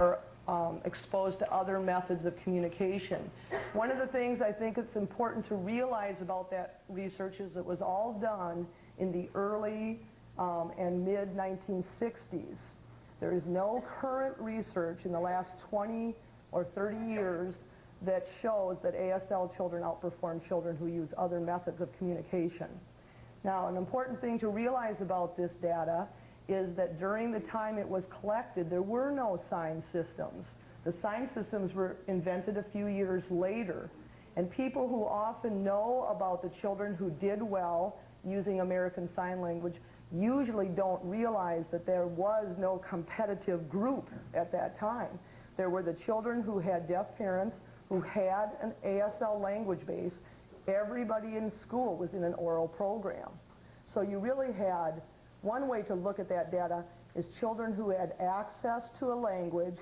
are exposed to other methods of communication. One of the things I think it's important to realize about that research is it was all done in the early and mid-1960s. There is no current research in the last 20 or 30 years that shows that ASL children outperform children who use other methods of communication. Now, an important thing to realize about this data is that during the time it was collected, there were no sign systems. The sign systems were invented a few years later, and people who often know about the children who did well using American Sign Language usually don't realize that there was no competitive group at that time. There were the children who had deaf parents who had an ASL language base. Everybody in school was in an oral program. So you really had, one way to look at that data is children who had access to a language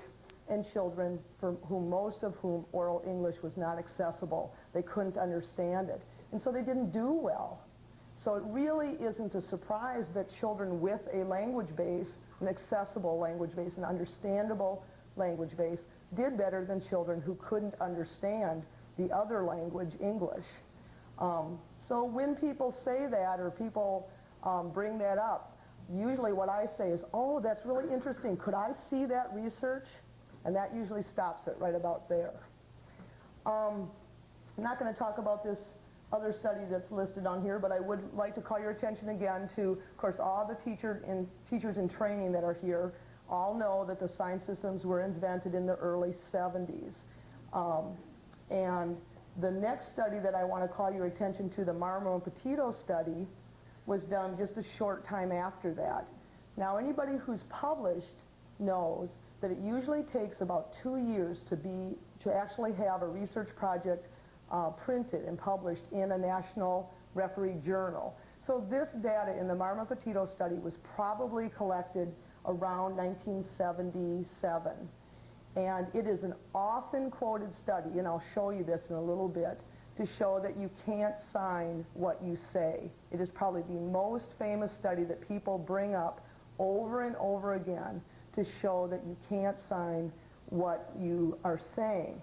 and children for whom most of whom oral English was not accessible. They couldn't understand it. And so they didn't do well. So it really isn't a surprise that children with a language base, an accessible language base, an understandable language base, did better than children who couldn't understand the other language, English. So when people say that or people bring that up, usually what I say is, oh, that's really interesting. Could I see that research? And that usually stops it right about there. I'm not going to talk about this other study that's listed on here, but I would like to call your attention again to, of course, all the teachers in training that are here all know that the sign systems were invented in the early 70s. And the next study that I want to call your attention to, the Marlin and Papito study, was done just a short time after that. Now, anybody who's published knows that it usually takes about 2 years to actually have a research project printed and published in a national referee journal. So this data in the Marlin and Papito study was probably collected around 1977. And it is an often quoted study, and I'll show you this in a little bit, to show that you can't sign what you say. It is probably the most famous study that people bring up over and over again to show that you can't sign what you are saying.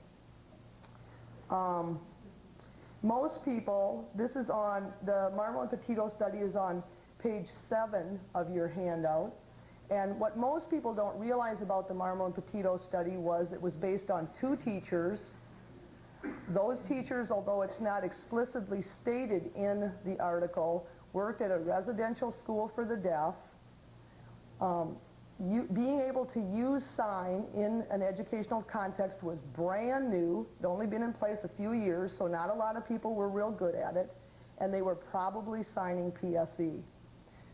Most people, this is on, the Marlin and Papito study is on page 7 of your handout. And what most people don't realize about the Marlin and Papito study was it was based on 2 teachers. Those teachers, although it's not explicitly stated in the article, worked at a residential school for the deaf. Being able to use sign in an educational context was brand new. It had only been in place a few years, so not a lot of people were real good at it, and they were probably signing PSE.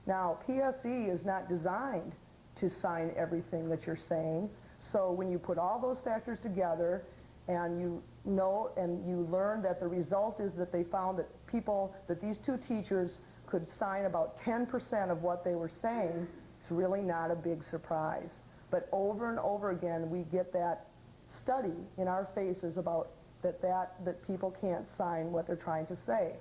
Now, PSE is not designed to sign everything that you're saying, so when you put all those factors together and you know and you learn that the result is that they found that these 2 teachers could sign about 10% of what they were saying, it's really not a big surprise. But over and over again, we get that study in our faces about that people can't sign what they're trying to say.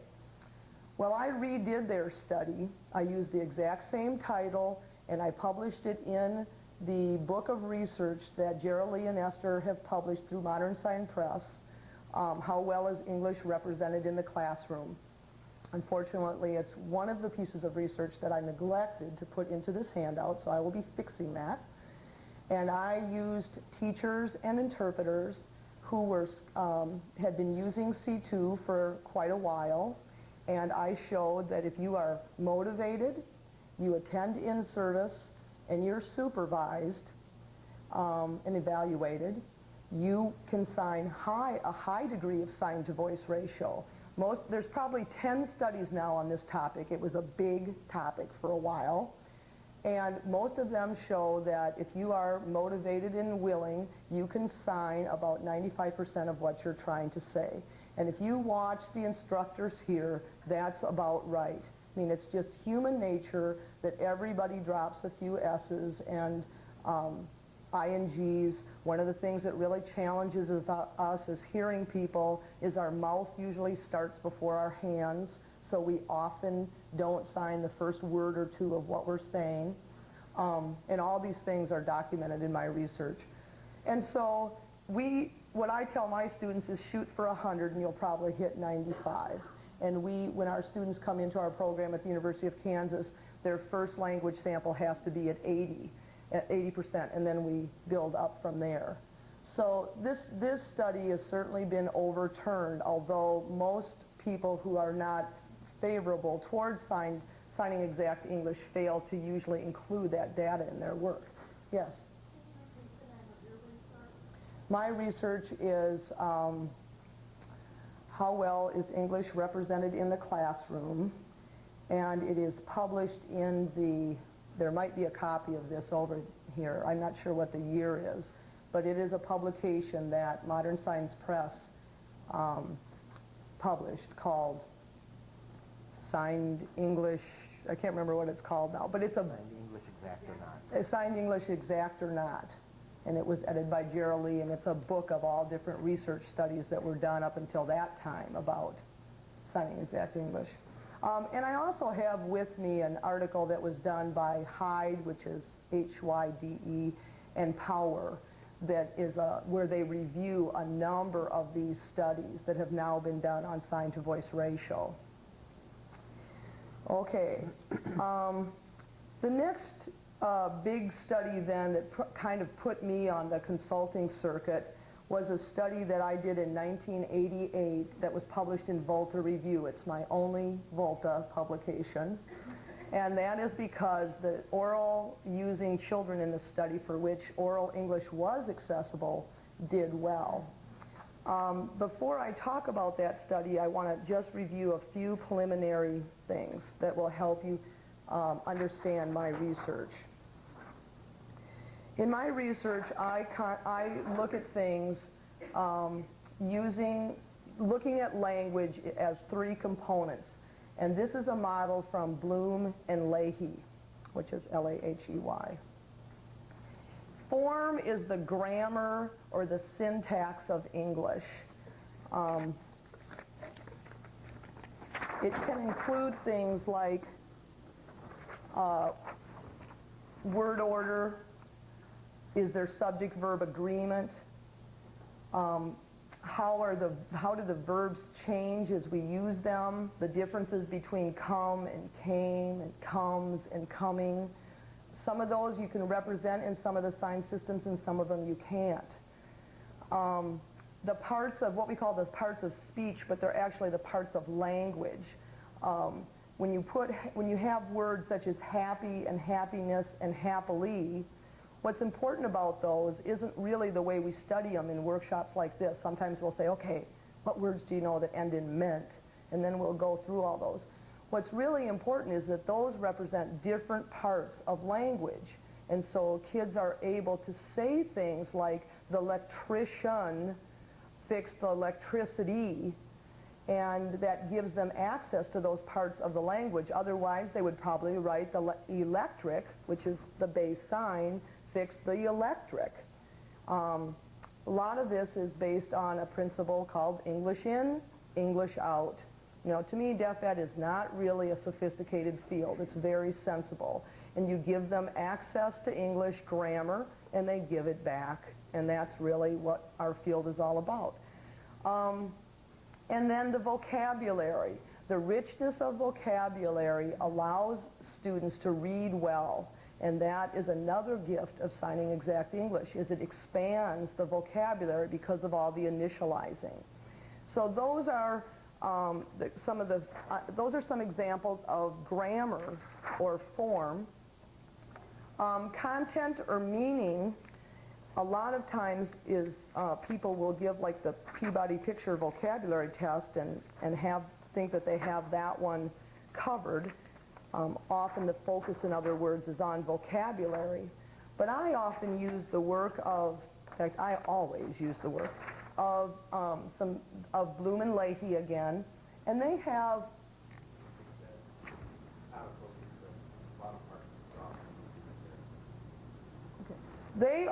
Well, I redid their study. I used the exact same title, and I published it in the book of research that Gerald Lee and Esther have published through Modern Sign Press, How Well is English Represented in the Classroom. Unfortunately, it's one of the pieces of research that I neglected to put into this handout, so I will be fixing that. And I used teachers and interpreters who were, had been using C2 for quite a while, and I showed that if you are motivated, you attend in-service, and you're supervised and evaluated, you can sign a high degree of sign-to-voice ratio. There's probably 10 studies now on this topic. It was a big topic for a while. And most of them show that if you are motivated and willing, you can sign about 95% of what you're trying to say. And if you watch the instructors here, that's about right. I mean, it's just human nature that everybody drops a few S's and INGs. One of the things that really challenges us as hearing people is our mouth usually starts before our hands, so we often don't sign the first word or 2 of what we're saying. And all these things are documented in my research. And so what I tell my students is shoot for 100 and you'll probably hit 95. And when our students come into our program at the University of Kansas, their first language sample has to be at 80%, and then we build up from there. So this study has certainly been overturned, although most people who are not favorable towards signing exact English fail to usually include that data in their work. Yes? My research is how well is English represented in the classroom, and it is published in there might be a copy of this over here. I'm not sure what the year is, but it is a publication that Modern Science Press published called Signed English, I can't remember what it's called now, but it's a Signed English Exact or Not. Signed English Exact or Not. And it was edited by Gerald Lee, and it's a book of all different research studies that were done up until that time about signing exact English. And I also have with me an article that was done by Hyde, which is Hyde, and Power, that is where they review a number of these studies that have now been done on sign-to-voice ratio. Okay. The next big study then that kind of put me on the consulting circuit was a study that I did in 1988 that was published in Volta Review. It's my only Volta publication. And that is because the oral using children in the study for which oral English was accessible did well. Before I talk about that study, I want to just review a few preliminary things that will help you understand my research. In my research, I look at things looking at language as three components. And this is a model from Bloom and Leahy, which is L-A-H-E-Y. Form is the grammar or the syntax of English. It can include things like word order, is there subject-verb agreement, how do the verbs change as we use them, the differences between come and came and comes and coming. Some of those you can represent in some of the sign systems and some of them you can't. The parts of what we call the parts of speech, but they're actually the parts of language. When you have words such as happy and happiness and happily, what's important about those isn't really the way we study them in workshops like this. Sometimes we'll say, okay, what words do you know that end in ment? And then we'll go through all those. What's really important is that those represent different parts of language. And so kids are able to say things like the electrician fixed the electricity, and that gives them access to those parts of the language. Otherwise, they would probably write the electric, which is the base sign, fix the electric. A lot of this is based on a principle called English in, English out. You know, to me, deaf ed is not really a sophisticated field. It's very sensible. And you give them access to English grammar, and they give it back. And that's really what our field is all about. And then the vocabulary. The richness of vocabulary allows students to read well. And that is another gift of signing exact English, is it expands the vocabulary because of all the initializing. So those are some examples of grammar or form. Content or meaning, a lot of times is people will give like the Peabody Picture vocabulary test and think that they have that one covered. Often the focus, in other words, is on vocabulary. But I often use the work of, in fact, I always use the work of Bloom and Leahy again, and they have. They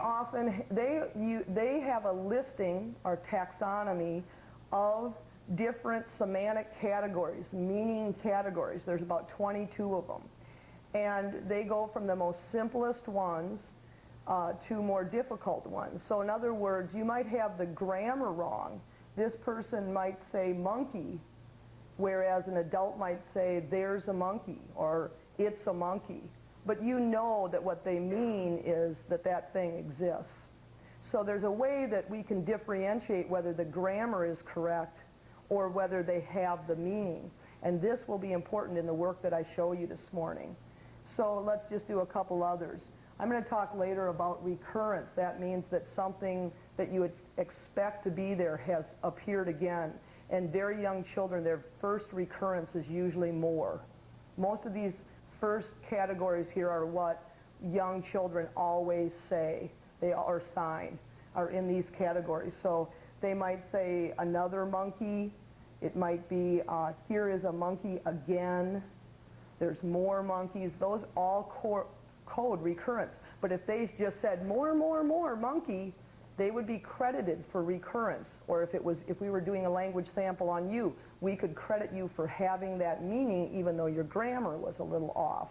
have a listing or taxonomy of different semantic categories, meaning categories. There's about 22 of them. And they go from the most simplest ones to more difficult ones. So in other words, you might have the grammar wrong. This person might say monkey, whereas an adult might say there's a monkey or it's a monkey. But you know that what they mean is that that thing exists. So there's a way that we can differentiate whether the grammar is correct or whether they have the meaning. And this will be important in the work that I show you this morning. So let's just do a couple others. I'm going to talk later about recurrence. That means that something that you would expect to be there has appeared again. And very young children, their first recurrence is usually more. Most of these first categories here are what young children always say. They are signed, are in these categories. So they might say another monkey. It might be here is a monkey again. There's more monkeys. Those all code recurrence. But if they just said more monkey, they would be credited for recurrence. Or if we were doing a language sample on you, we could credit you for having that meaning even though your grammar was a little off.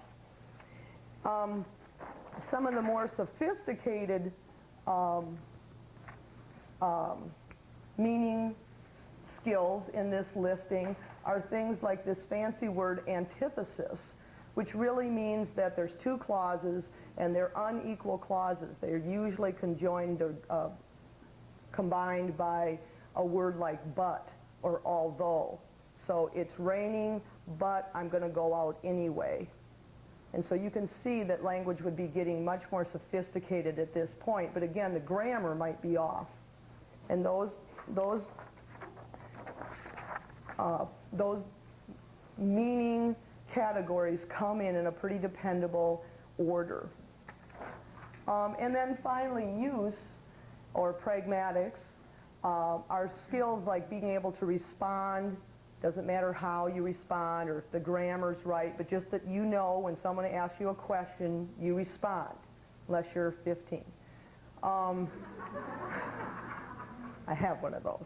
Some of the more sophisticated meaning skills in this listing are things like this fancy word antithesis, which really means that there's two clauses and they're unequal clauses. They're usually conjoined or combined by a word like but or although. So it's raining, but I'm going to go out anyway. And so you can see that language would be getting much more sophisticated at this point, but again, the grammar might be off. And those meaning categories come in a pretty dependable order. And then finally, use, or pragmatics, are skills like being able to respond. Doesn't matter how you respond or if the grammar's right, but just that you know when someone asks you a question, you respond, unless you're 15. I have one of those.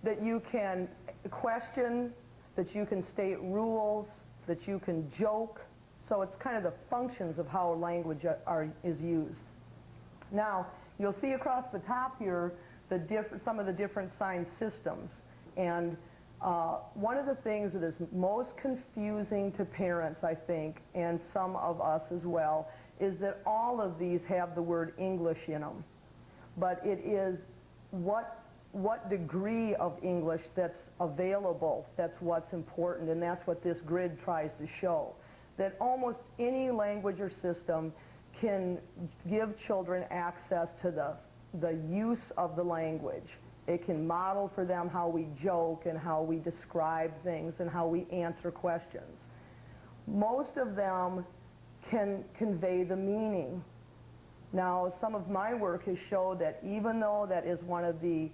That you can question, that you can state rules, that you can joke. So it's kind of the functions of how language is used. Now, you'll see across the top here some of the different sign systems. And one of the things that is most confusing to parents, I think, and some of us as well, is that all of these have the word English in them. But it is what degree of English that's available, that's what's important, and that's what this grid tries to show. That almost any language or system can give children access to the use of the language. It can model for them how we joke and how we describe things and how we answer questions. Most of them can convey the meaning. Now, some of my work has showed that even though that is one of the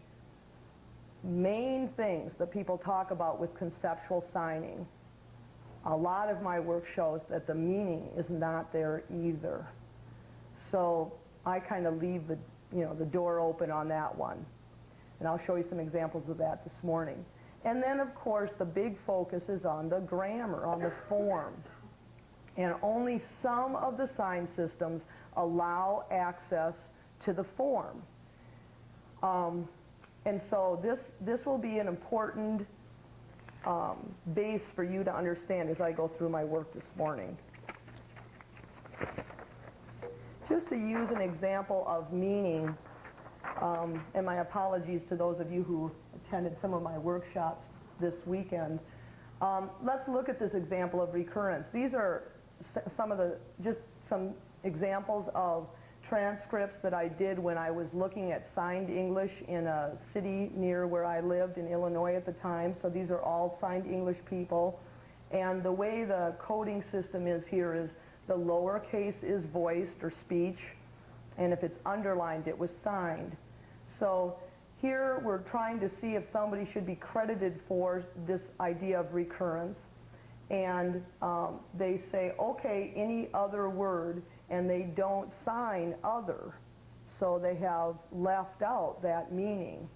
main things that people talk about with conceptual signing, a lot of my work shows that the meaning is not there either. So I kind of leave the door open on that one. And I'll show you some examples of that this morning. And then, of course, the big focus is on the grammar, on the form. And only some of the sign systems allow access to the form. And so this will be an important base for you to understand as I go through my work this morning. Just to use an example of meaning, and my apologies to those of you who attended some of my workshops this weekend, let's look at this example of recurrence. These are just some examples of transcripts that I did when I was looking at signed English in a city near where I lived in Illinois at the time. So these are all signed English people. And the way the coding system is here is the lowercase is voiced or speech, and if it's underlined, it was signed. So here we're trying to see if somebody should be credited for this idea of recurrence. And they say, okay, any other word, and they don't sign other. So they have left out that meaning.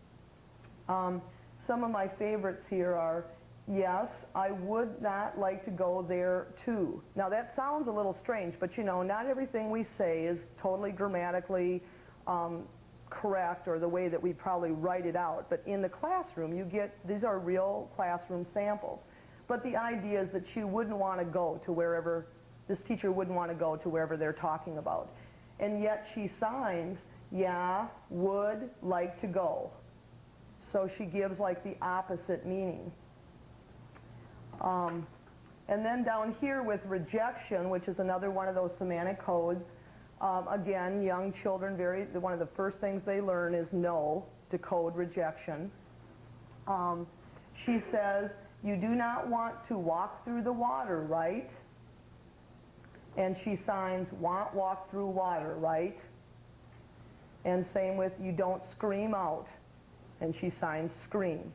Some of my favorites here are yes, I would not like to go there too. Now that sounds a little strange, but you know, not everything we say is totally grammatically correct or the way that we probably write it out. But in the classroom, you get, these are real classroom samples. But the idea is that she wouldn't want to go to wherever, this teacher wouldn't want to go to wherever they're talking about. And yet she signs, yeah, would like to go. So she gives like the opposite meaning. And then down here with rejection, which is another one of those semantic codes, again, young children, one of the first things they learn is no, decode rejection. She says, you do not want to walk through the water, right? And she signs, want walk through water, right? And same with, you don't scream out. And she signs scream.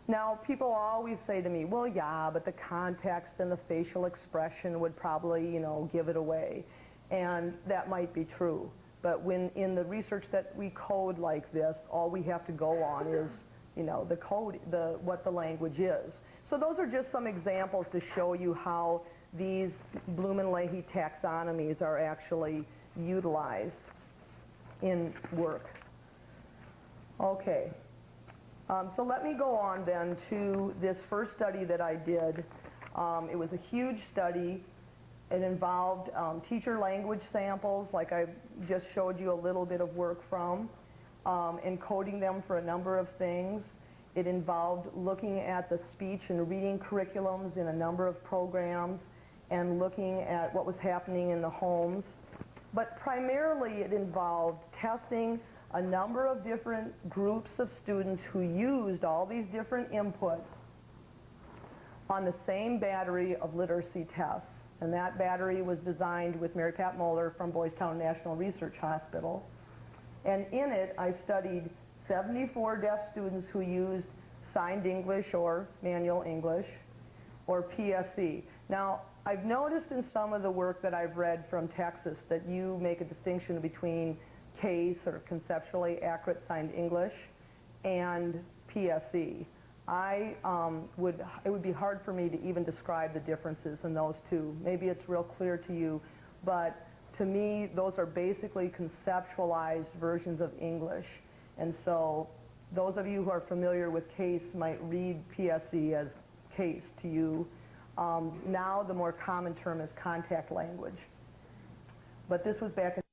Now, people always say to me, well, yeah, but the context and the facial expression would probably, you know, give it away. And that might be true. But when in the research that we code like this, all we have to go on is, you know, the code, what the language is. So those are just some examples to show you how these Bloom and Leahy taxonomies are actually utilized in work. Okay. So let me go on then to this first study that I did. It was a huge study. It involved teacher language samples, like I just showed you a little bit of work from, encoding them for a number of things. It involved looking at the speech and reading curriculums in a number of programs and looking at what was happening in the homes. But primarily it involved testing a number of different groups of students who used all these different inputs on the same battery of literacy tests. And that battery was designed with Mary Pat Moeller from Boys Town National Research Hospital. And in it, I studied 74 deaf students who used signed English or manual English or PSE. Now, I've noticed in some of the work that I've read from Texas that you make a distinction between CASE, or conceptually accurate signed English, and PSE. It would be hard for me to even describe the differences in those two. Maybe it's real clear to you, but to me, those are basically conceptualized versions of English. And so those of you who are familiar with CASE might read PSE as CASE to you. Now the more common term is contact language. But this was back in